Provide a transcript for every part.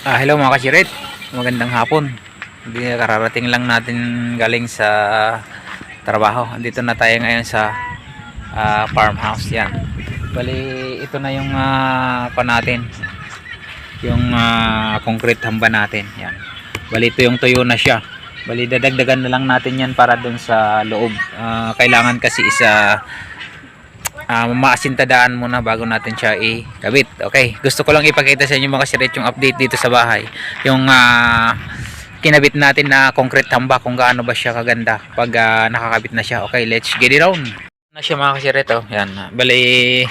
Hello mga kasirit, magandang hapon. Hindi, kararating lang natin galing sa trabaho. Andito na tayo ngayon sa farmhouse. Yan. Bali, ito na yung pa natin. Yung concrete hamba natin. Yan. Bali, ito yung tuyo na siya. Bali, dadagdagan na lang natin yan para dun sa loob. Kailangan kasi isa maasintadaan muna bago natin siya ikabit. Okay, gusto ko lang ipakita sa inyo mga kasirit yung update dito sa bahay, yung kinabit natin na concrete hamba, kung gaano ba siya kaganda pag nakakabit na siya. Okay, let's get it on na siya mga kasirit. Oh, yan, bali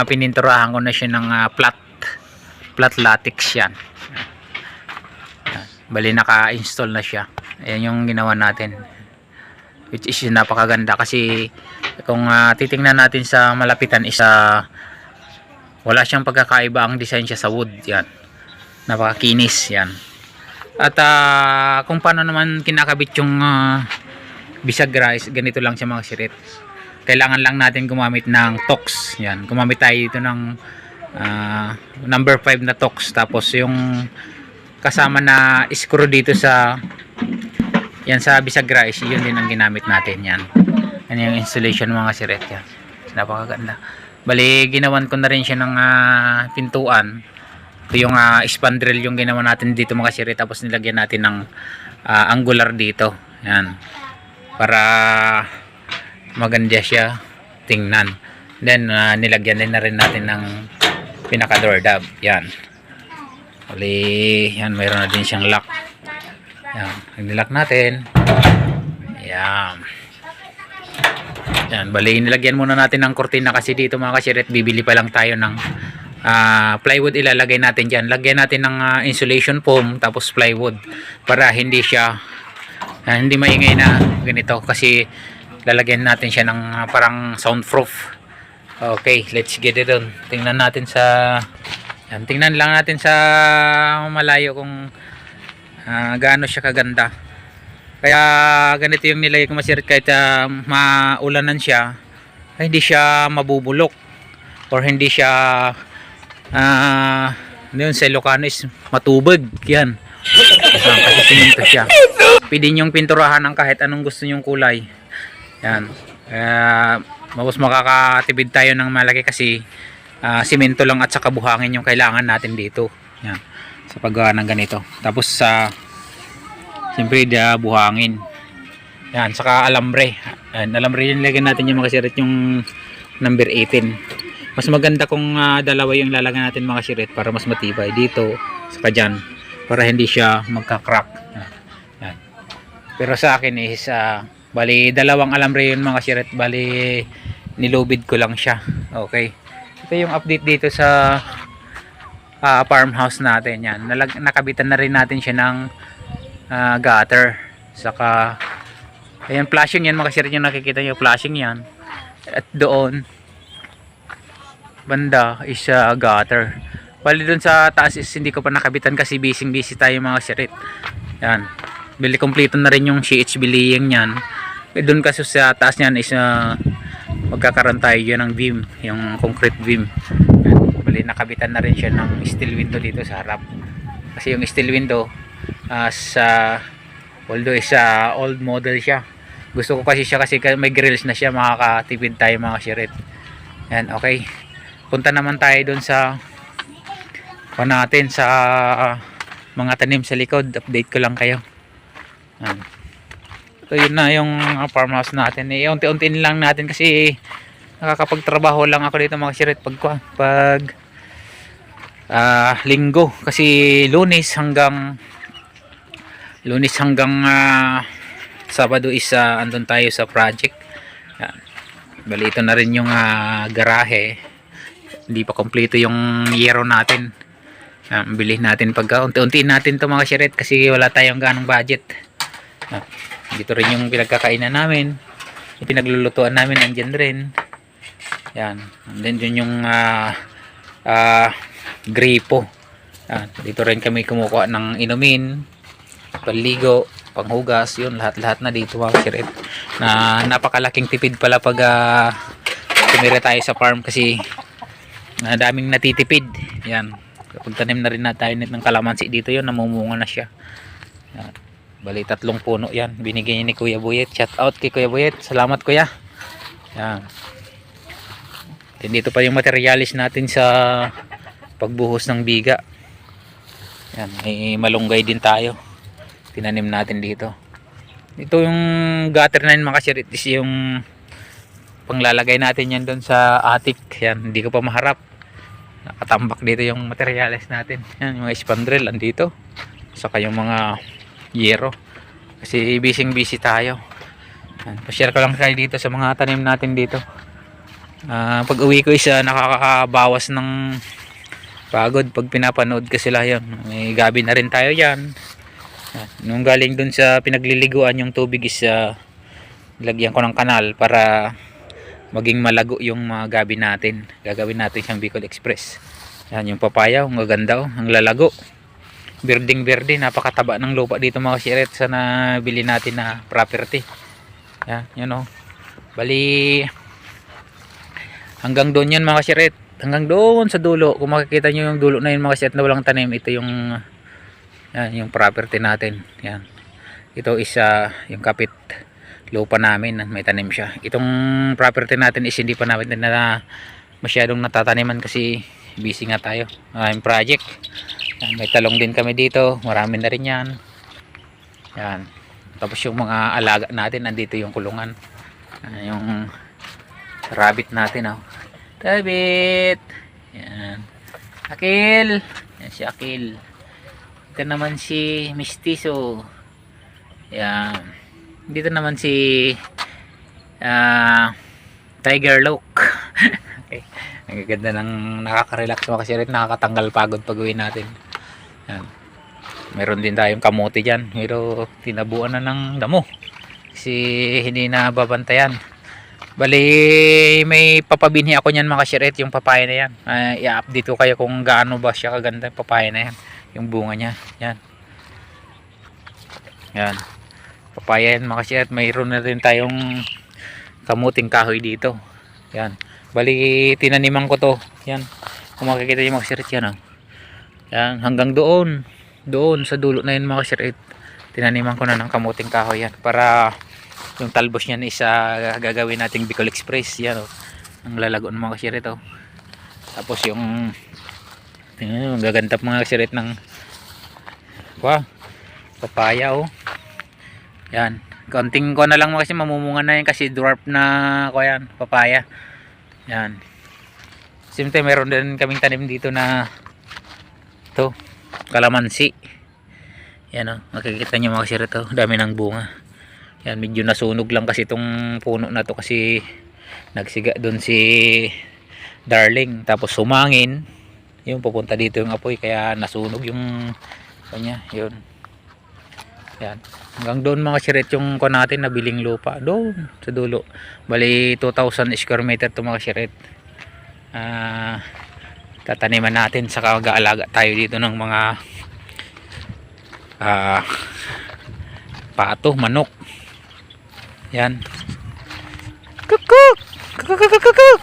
pininturahan ko na siya ng flat latex yan. Bali naka-install na siya. Ayan yung ginawa natin, which is napakaganda kasi kung titingnan natin sa malapitan is wala siyang pagkakaiba ang design siya sa wood. Yan, napakakinis yan. At kung paano naman kinakabit yung bisagra is ganito lang siya mga sirit. Kailangan lang natin gumamit ng tox. Yan, gumamit tayo dito ng number 5 na tox, tapos yung kasama na screw dito sa yan sa bisagra is yun din ang ginamit natin. Yan, yan yung installation mga siret. Yan, napakaganda. Bali ginawan ko na rin siya ng pintuan. Ito yung spandrel yung ginawa natin dito mga siret, tapos nilagyan natin ng angular dito. Yan, para maganda siya tingnan. Then nilagyan din na rin natin ng pinaka door knob. Yan, bali yan, mayroon na din siyang lock. Yan, nilock natin. Yan. Yan, bali nilagyan muna natin ng kurtina kasi dito mga kasiret bibili pa lang tayo ng plywood. Ilalagay natin dyan, lagyan natin ng insulation foam tapos plywood para hindi siya hindi maingay na ganito, kasi lalagyan natin siya ng parang soundproof. Okay, let's get it on. Tingnan natin sa yan, tingnan lang natin sa malayo kung gaano siya kaganda. Kaya ganito yung nilagay ko masirit, kahit maulanan siya ay hindi siya mabubulok or hindi siya yun sa Ilocano is matubig. Yan, kasi siminto siya. Pwede nyong pinturahan ng kahit anong gusto nyong kulay. Yan, mas makakatipid tayo ng malaki kasi simento lang at saka buhangin yung kailangan natin dito. Yan, sa paggawa ng ganito. Tapos siyempre buhangin. Yan, saka alambre. Yan, alambre yung lagyan natin yung mga sirit, yung number 18. Mas maganda kung dalawa yung lalagyan natin mga sirit para mas matibay dito saka dyan, para hindi siya magka-crack. Yan. Pero sa akin is bali dalawang alambre yun mga sirit. Bali nilubid ko lang siya. Okay, ito yung update dito sa farmhouse natin. Yan, nakabitan na rin natin siya ng gutter, saka ayan, flashing yan mga sirit, yung nakikita nyo flashing yan. At doon banda is gutter. Bali doon sa taas is hindi ko pa nakabitan kasi busy tayo mga sirit. Yan, bili kompleto na rin yung CHB laying yan. Doon kasi sa taas niyan is magkakaroon tayo yun ng beam, yung concrete beam. Yan, bali nakabitan na rin siya ng steel window dito sa harap, kasi yung steel window although is old model siya, gusto ko kasi siya kasi may grills na siya, makakatipid tayo mga sirit. Yan, okay, punta naman tayo dun sa natin sa mga tanim sa likod. Update ko lang kayo. Yan, so yun na yung farmhouse natin. Unti-unti lang natin kasi nakakapagtrabaho lang ako dito mga sirit pag linggo, kasi lunes hanggang Sabado is andun tayo sa project. Yan, bali ito na rin yung garahe, hindi pa kompleto yung yero natin. Bilhin natin pagka unti-unti natin to mga siret kasi wala tayong ganong budget. Dito rin yung pinagkakainan namin, yung pinaglulutuan namin andyan rin. Yan, and then yun yung gripo. Dito rin kami kumukuha ng inumin, panligo, panghugas, yun, lahat-lahat na dito mga sirit. Na napakalaking tipid pala pag tumira tayo sa farm kasi daming natitipid. Yan, Kapag tanim na rin na tayo ng kalamansi dito, yun namumunga na siya. Yan. Bali 3 puno yan, binigay ni Kuya Buyet. Shout out kay Kuya Buyet, salamat kuya. Yan. Then dito pa yung materialis natin sa pagbuhos ng biga. Yan, may malunggay din tayo, tinanim natin dito. Ito yung gutter na yun mga kasir, is yung panglalagay natin yan doon sa attic. Yan, hindi ko pa maharap, nakatambak dito yung materials natin. Yan, yung mga spandrel andito, saka yung mga yero, kasi busy tayo. Yan, pa-share ko lang kayo dito sa mga tanim natin dito. Pag uwi ko isa nakakabawas ng pagod pag pinapanood ko sila. Yan, may gabi na rin tayo yan. Nung galing dun sa pinagliliguan yung tubig is lagyan ko ng kanal para maging malago yung mga gabi natin. Gagawin natin siyang Bicol Express. Yan yung papaya, ang gaganda, ang lalago, berding berde, napakataba ng lupa dito mga siret sa nabili natin na property. Yan, yun o, bali hanggang doon yan mga siret, hanggang doon sa dulo. Kung makikita nyo yung dulo na yun mga siret na walang tanim, ito yung yan, yung property natin. Yan, ito is yung kapit lupa namin, may tanim siya. Itong property natin is hindi pa namin na masyadong natataniman kasi busy nga tayo, yung project. Yan, may talong din kami dito, marami na rin yan. Yan, tapos yung mga alaga natin nandito yung kulungan. Yung rabbit natin, oh. Rabbit, yan, Akil, yan si Akil. Ito naman si Mistiso. Yan. Dito naman si Tiger Look. Okay. Ang ganda ng nakaka-relax mo kasi rin nakakatanggal pagod pag uwi natin. Yan. Meron din tayong kamote dyan, pero tinabuan na ng damo kasi hindi na babantayan. Bali may papabinhi ako niyan mga kashiret, yung papaya na yan. I-update ko kayo kung gaano ba siya kaganda yung papaya na yan, yung bunga niya. Yan, yan, papaya yan mga kashiret. Mayroon na rin tayong kamuting kahoy dito. Yan, bali tinaniman ko to. Yan, kung makikita yung mga kashiret yan, oh. Yan, hanggang doon sa dulo na yun mga kashiret, tinaniman ko na ng kamuting kahoy yan para yung talbos niyan is gagawin nating Bicol Express. Yan, oh, ang lalagon mga kashiret, oh. Tapos yung tingnan, gaganda mga kashiret ng papaya, oh. Yan, konting ko na lang kasi mamumunga na yan kasi dwarf na ko yan, papaya. Yan, simple meron din kaming tanim dito na to kalamansi. Yan, oh, makikita nyo mga kashiret, oh, dami ng bunga. Yan, medyo nasunog lang kasi itong puno na to kasi nagsiga doon si Darling, tapos sumangin yung pupunta dito yung apoy kaya nasunog yung kanya. Yun, yan, hanggang doon mga siret yung ko natin nabiling lupa doon sa dulo. Bali 2,000 square meter to mga siret. Tataniman natin, saka mag-aalaga tayo dito ng mga pato, manok. Yan, kukuk kukuk kukuk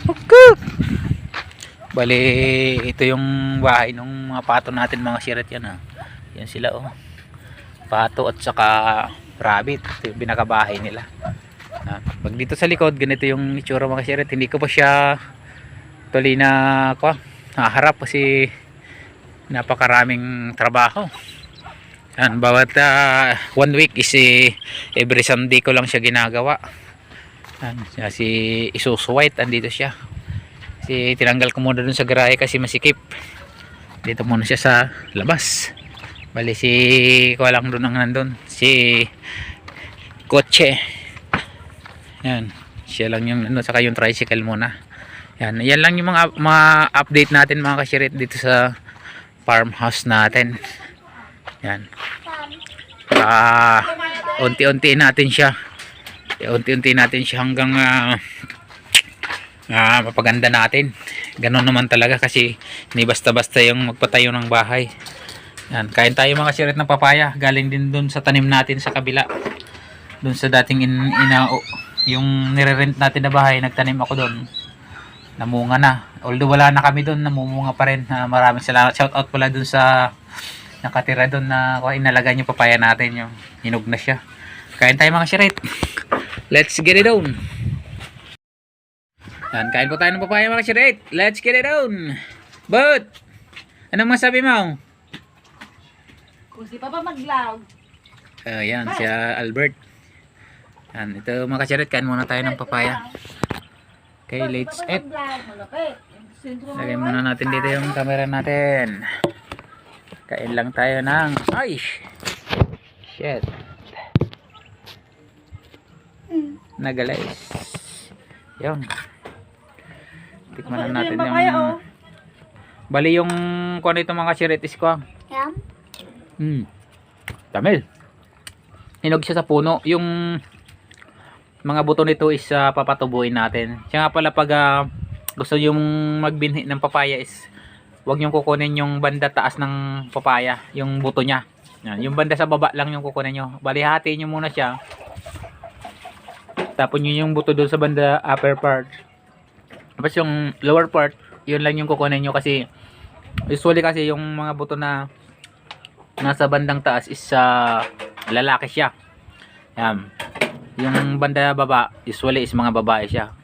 kukuk. Bali ito yung bahay ng mga pato natin mga siret. Yan, yan sila, oh, pato at saka rabbit. Ito yung binakabahay nila. Pag dito sa likod ganito yung itsura mga siret. Hindi ko pa siya tuloy na haharap kasi napakaraming trabaho. Yan, bawat 1 week is every Sunday ko lang siya ginagawa. Yan, si Isuzu White andito siya. Si tinanggal ko muna dun sa garahe kasi masikip. Dito muna siya sa labas. Bali si ko lang dun ang nandun, si kotse. Yan, siya lang yung ano, saka yung tricycle muna. Yan, yan lang yung mga update natin mga kashirit dito sa farmhouse natin. Yan, unti-unti natin siya, hanggang mapaganda natin. Ganon naman talaga kasi hindi basta-basta yung magpatayo ng bahay. Yan, kain tayo mga kashirit ng papaya, galing din dun sa tanim natin sa kabila, dun sa dating yung nire-rent natin na bahay, nagtanim ako dun. namunga na. Although wala na kami doon, namumunga pa rin. Maraming salamat. Shout out pala doon sa nakatira doon na inalagaan yung papaya natin. Yung hinog na siya. Kain tayo mga shirit. Let's get it on. Yan, kain po tayo ng papaya mga shirit. Let's get it on. But, anong masabi mo? Kung si Papa maglaw. Ayan, si Albert. Yan, ito mga shirit, kain muna tayo ng papaya. Okay, let's eat. Lagay muna natin dito yung camera natin. Kain lang tayo ng ay shit nagalayas. Yun, tikman na natin yung bali yung kung ano ito mga siritis ko. Tamil, hinog siya sa puno. Yung mga buto nito is papatubuin natin. Siya nga pala pag gusto yung magbinhi ng papaya is huwag nyo kukunin yung banda taas ng papaya, yung buto nya. Yan, yung banda sa baba lang yung kukunin nyo. Bali hati nyo muna siya, tapon nyo yung buto doon sa banda upper part, tapos yung lower part yun lang yung kukunin nyo. Kasi usually kasi yung mga buto na nasa bandang taas is lalaki siya. Yan, yung banda baba usually is mga babae siya.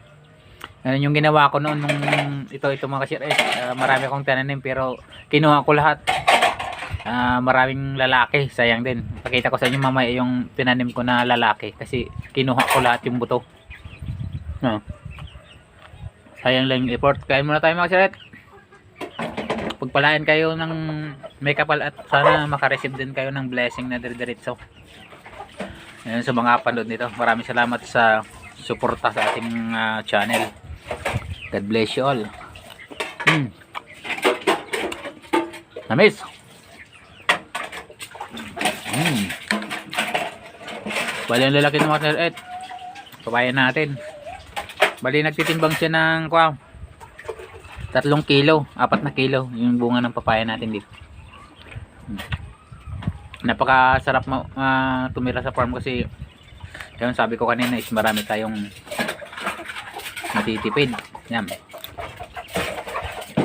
Yan yung ginawa ko noon nung ito mga kasir. Marami akong tinanim pero kinuha ko lahat. Maraming lalaki, sayang din. Pakita ko sa inyo mamaya yung tinanim ko na lalaki kasi kinuha ko lahat yung buto. Sayang lang yung effort. Kain muna tayo mga kasir. Pagpalain kayo ng may kapal at sana makareceive din kayo ng blessing na dire-diretso. Yan sa mga panood nito. Maraming salamat sa suporta sa ating channel. God bless you all. Namis. Bali ang lalaki ng mga et. Papaya natin. Bali nagtitimbang siya ng 3 kilo, 4 na kilo yung bunga ng papaya natin dito. Napakasarap tumira sa farm kasi yun, sabi ko kanina is marami tayong natitipid. Yan.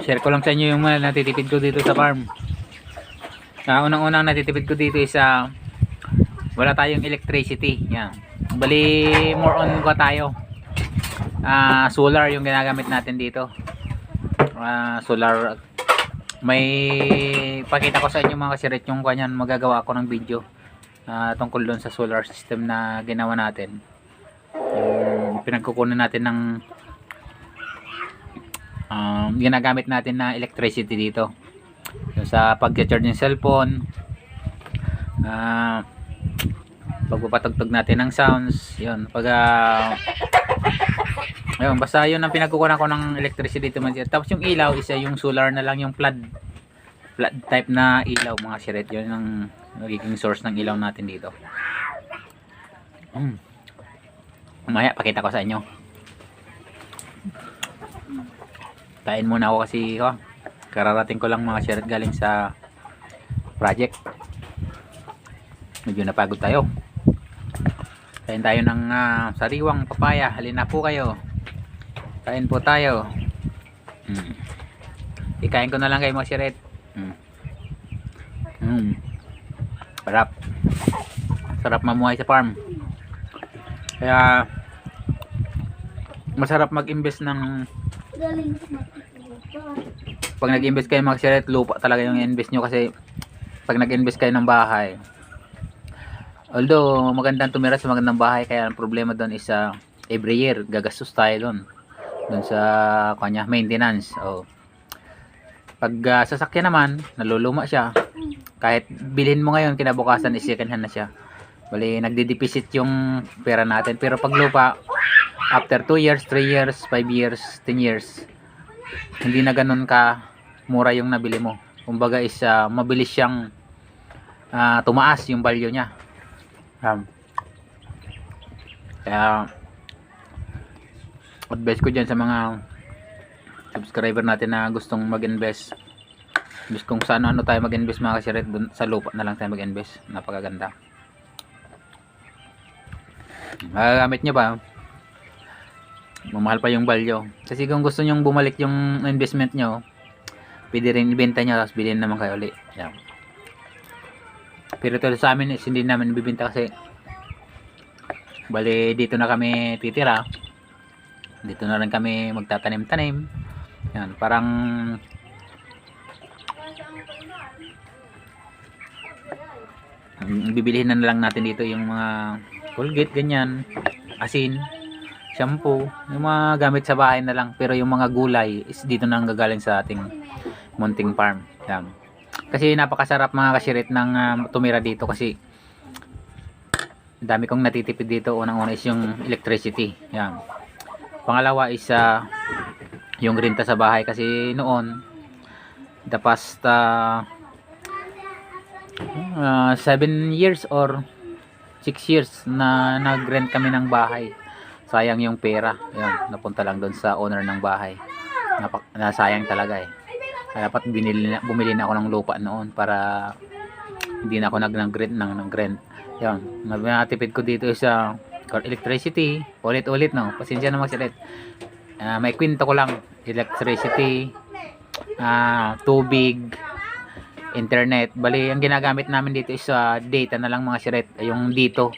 Share ko lang sa inyo yung mga natitipid ko dito sa farm. Unang-unang natitipid ko dito is wala tayong electricity. Yan. Bali more on ko tayo. Solar yung ginagamit natin dito. Solar. May pakita ko sa inyo mga kasirit yung kanyan, magagawa ako ng video tungkol doon sa solar system na ginawa natin. Yung pinagkukunan natin ng ginagamit natin na electricity dito. So, sa pag-charge ng cellphone, pagpapatugtog natin ng sounds, yun. Ayun, basta yun ang pinagkukunan ko ng electricity dito. Tapos yung ilaw, isa yung solar na lang, yung flood type na ilaw mga siret. Yun ang magiging source ng ilaw natin dito. Mamaya pakita ko sa inyo. Kain muna ako kasi kararating ko lang mga siret galing sa project. Medyo napagod tayo. Kain tayo ng sariwang papaya. Halina po kayo. Kain po tayo. Ikain ko na lang kayo mga siret. Sarap. Sarap mamuhay sa farm. Kaya masarap mag-invest ng pag nag-invest kayo mga siret, lupa talaga yung invest nyo. Kasi pag nag-invest kayo ng bahay, although magandang tumira sa magandang bahay, kaya ang problema doon is every year gagastos tayo doon sa kanya maintenance. Pag sasakyan naman naluluma siya, kahit bilhin mo ngayon kinabukasan is second hand na siya. Bali nagde-deficit yung pera natin. Pero pag lupa, after 2 years, 3 years, 5 years, 10 years, hindi na ganun ka mura yung nabili mo. Kumbaga is mabilis siyang tumaas yung value niya. Kaya advice ko dyan sa mga subscriber natin na gustong mag-invest, kung saan ano tayo mag-invest mga kasiret, sa lupa na lang tayo mag-invest. Napakaganda. Magagamit nyo ba mamahal pa yung value. Kasi kung gusto nyong bumalik yung investment nyo, pwede rin ibenta nyo tapos bilhin naman kayo ulit. Yan. Pero ito sa amin is hindi namin bibenta kasi bali dito na kami titira. Dito na rin kami magtatanim-tanim. Yan, parang bibilihin na lang natin dito yung mga Colgate, ganyan, asin, shampoo, yung mga gamit sa bahay na lang. Pero yung mga gulay is dito na ang gagaling sa ating munting farm. Yan. Kasi napakasarap mga kasirit ng tumira dito kasi dami kong natitipid dito. Unang-una is yung electricity. Yan. Pangalawa is yung renta sa bahay kasi noon the past 7 years or 6 years na nag-rent kami ng bahay. Sayang yung pera. Yan, napunta lang doon sa owner ng bahay. Nasayang talaga eh. Dapat bumili na ako ng lupa noon para hindi na ako nag-rent ng rent. Yan, natipid ko dito sa electricity, ulit-ulit no. Pasensya na magsilit. May kwento ko lang, electricity, tubig, internet. Bali, ang ginagamit namin dito is data na lang mga siret. Yung dito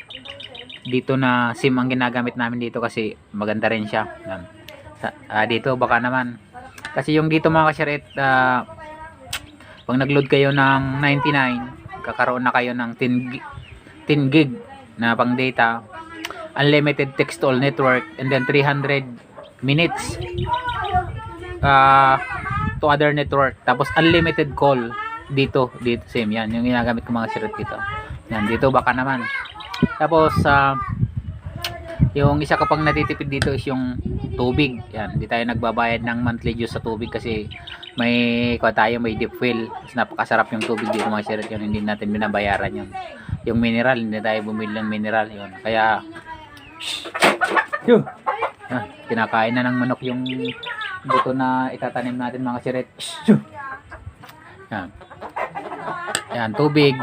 na SIM ang ginagamit namin dito kasi maganda rin siya. Yan. Dito baka naman. Kasi yung dito mga kasiret, pag nag-load kayo ng 99, kakaroon na kayo ng 10 gig na pang data, unlimited text to all network, and then 300 minutes to other network, tapos unlimited call dito same. Yan yung ginagamit ko mga siret dito. Yan, dito baka naman. Tapos yung isa ko pang natitipid dito is yung tubig. Yan, hindi tayo nagbabayad ng monthly dues sa tubig kasi may deep well. Mas napakasarap yung tubig dito mga siret. Yun, hindi natin binabayaran yun. Yung mineral, hindi tayo bumili ng mineral yun. Kaya kinakain na ng manok yung buto na itatanim natin mga siret. Yan. Yan, tubig,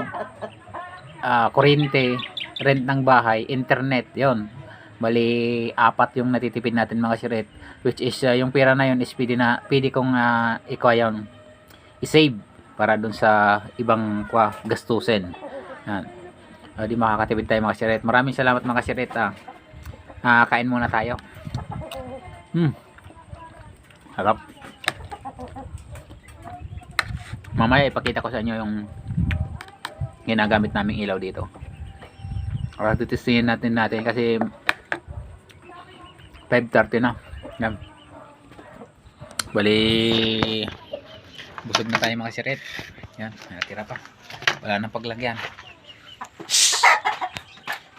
kuryente, rent ng bahay, internet, yon. Bali, 4 yung natitipid natin mga siret, which is yung pera na yun is pwede kong i-save para dun sa ibang gastusin. Yan. Di makakatipid tayo mga siret. Maraming salamat mga siret. Kain muna tayo. Harap. Mamaya ipakita ko sa inyo yung ginagamit naming ilaw dito. Para tutestingin natin kasi 5:30 na. Yan. Bali, busog na tayo mga siret. Yan, natira pa. Wala nang paglagyan.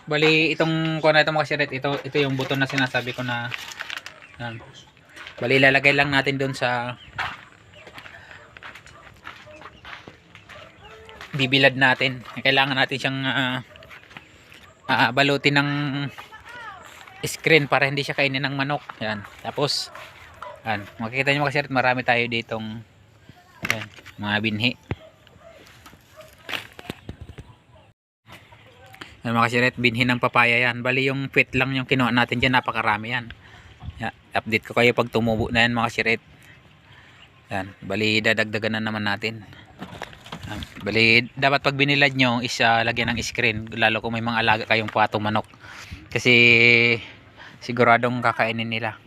Bali, itong mga siret, ito yung buton na sinasabi ko na yan. Bali, lalagay lang natin doon sa bibilad natin. Kailangan natin siyang balutin ng screen para hindi siya kainin ng manok. Yan. Tapos yan, makikita nyo mga siret, marami tayo ditong yan, mga binhi. Yan mga siret, binhi ng papaya yan. Bali yung pit lang yung kinuha natin dyan, napakarami yan. Yan, update ko kayo pag tumubo na yan mga siret. Yan, bali dadagdagan na naman natin. Bali, dapat pag binilad nyo is lagyan ng screen, lalo kung may mga alaga kayong patong manok kasi siguradong kakainin nila.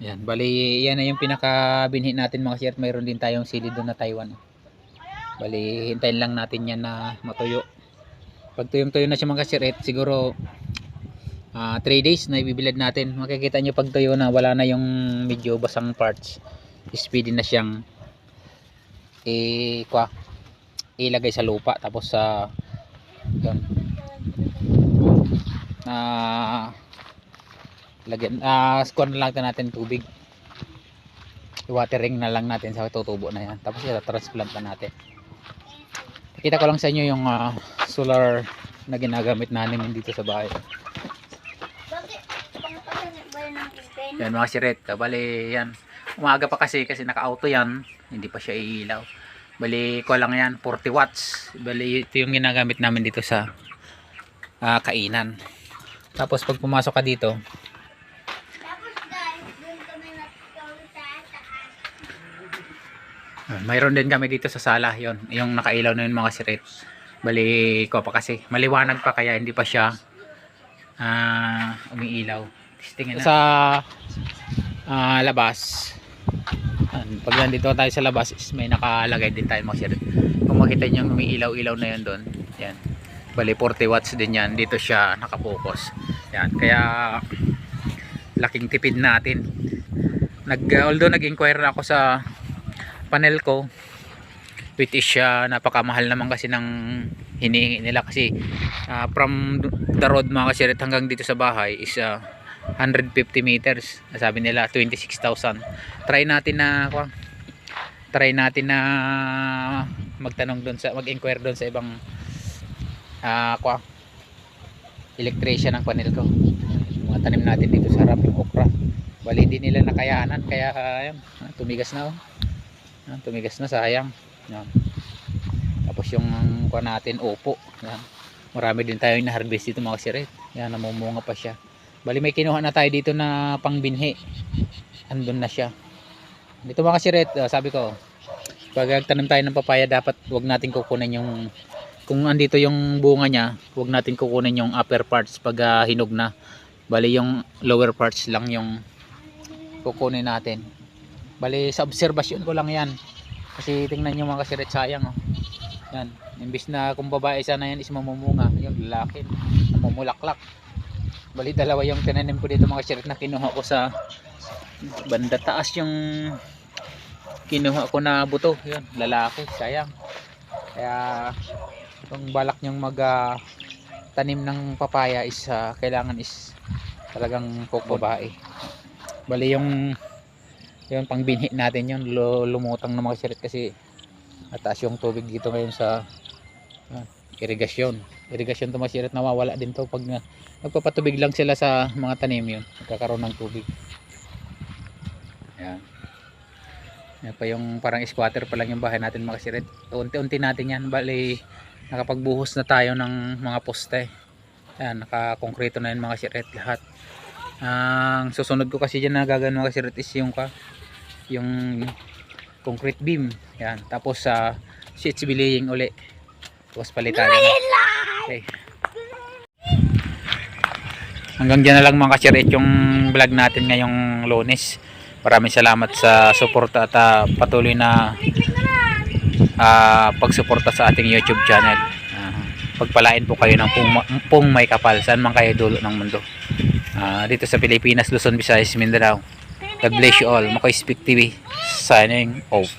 Yan, bali yan na yung pinaka binhi natin mga siret. Mayroon din tayong sili doon na Taiwan. Bali, hintayin lang natin yan na matuyo. Pag tuyong-tuyo na siya mga siret, siguro 3 days na ibibilad natin. Makikita nyo pag tuyo na, wala na yung medyo basang parts, speedy na siyang ilagay sa lupa. Tapos yun, lagyan square na lang natin tubig, watering na lang natin sa tutubo na yan. Tapos transplant na natin. Kita ko lang sa inyo yung solar na ginagamit namin dito sa bahay. Yan mga siret, bali yan, umaga pa kasi naka-auto yan, hindi pa siya iilaw. Bali ko lang yan, 40 watts. Bali ito yung ginagamit namin dito sa kainan. Tapos pag pumasok ka dito, Mayroon din kami dito sa sala, yon yung nakailaw na yun mga sirit. Bali ko pa kasi maliwanag pa kaya hindi pa siya umiilaw. Tingnan sa labas. Pag nandito tayo sa labas is may nakalagay din tayo mga sirit. Kung makita nyo umiilaw-ilaw na yun doon, yan. Bali 40 watts din yan, dito siya nakapokus. Yan, kaya laking tipid natin. Although nag-inquire ako sa panel ko, which is napakamahal naman kasi ng hinihingi nila kasi from the road mga kasirit hanggang dito sa bahay is 150 meters. Sabi nila 26,000. Try natin na magtanong doon sa mag-inquire doon sa ibang electrician ng panel ko. Mga tanim natin dito sa harap yung okra. Bali din nila nakayanan kaya ayun, tumigas na tumigas na, sayang. Yan. Tapos yung natin upo. Yan. Marami din tayo na harvest dito mga kasirit. Yan, namumunga pa siya. Bali may kinuha na tayo dito na pangbinhi. Andun na siya. Dito mga kasirit, sabi ko, pag nagtanim tayo ng papaya dapat wag natin kukunin yung, kung andito yung bunga niya, wag natin kukunin yung upper parts pag hinog na. Bali yung lower parts lang yung kukunin natin. Bali sa obserbasyon ko lang yan. Kasi tingnan nyo mga kasirit, sayang oh. Yan, imbis na kung babae sana yan is mamumunga, yung lalaki namumulaklak. Bali dalawa yung tinanim ko dito mga kasirit na kinuha ko sa banda taas, yung kinuha ko na buto, yun lalaki, sayang. Kaya kung balak nyong tanim ng papaya is kailangan is talagang babae. Bali yung pangbinhi natin yun, lumutang na mga kasirit kasi mataas yung tubig dito ngayon sa irigasyon to mga kasirit. Nawawala din to pag nagpapatubig lang sila sa mga tanim, yun nagkakaroon ng tubig. Yan. Yan pa yung parang squatter pa lang yung bahay natin mga kasirit. Unti-unti natin yan. Bali nakapagbuhos na tayo ng mga poste. Yan, naka-konkreto na yun mga kasirit lahat. Ang susunod ko kasi dyan na gagawin mga kasirit is yung concrete beam. Yan. Tapos sheets belaying uli. Tapos palitan. Okay. Hanggang dyan na lang mga kasirit yung vlog natin ngayong Lunes. Maraming salamat sa suporta at patuloy na pagsuporta sa ating YouTube channel. Pagpalain po kayo ng pong may kapal saan man kayo dulo ng mundo. Dito sa Pilipinas, Luzon, Visayas, Mindanao. God bless you all. Makoy Speak TV signing off.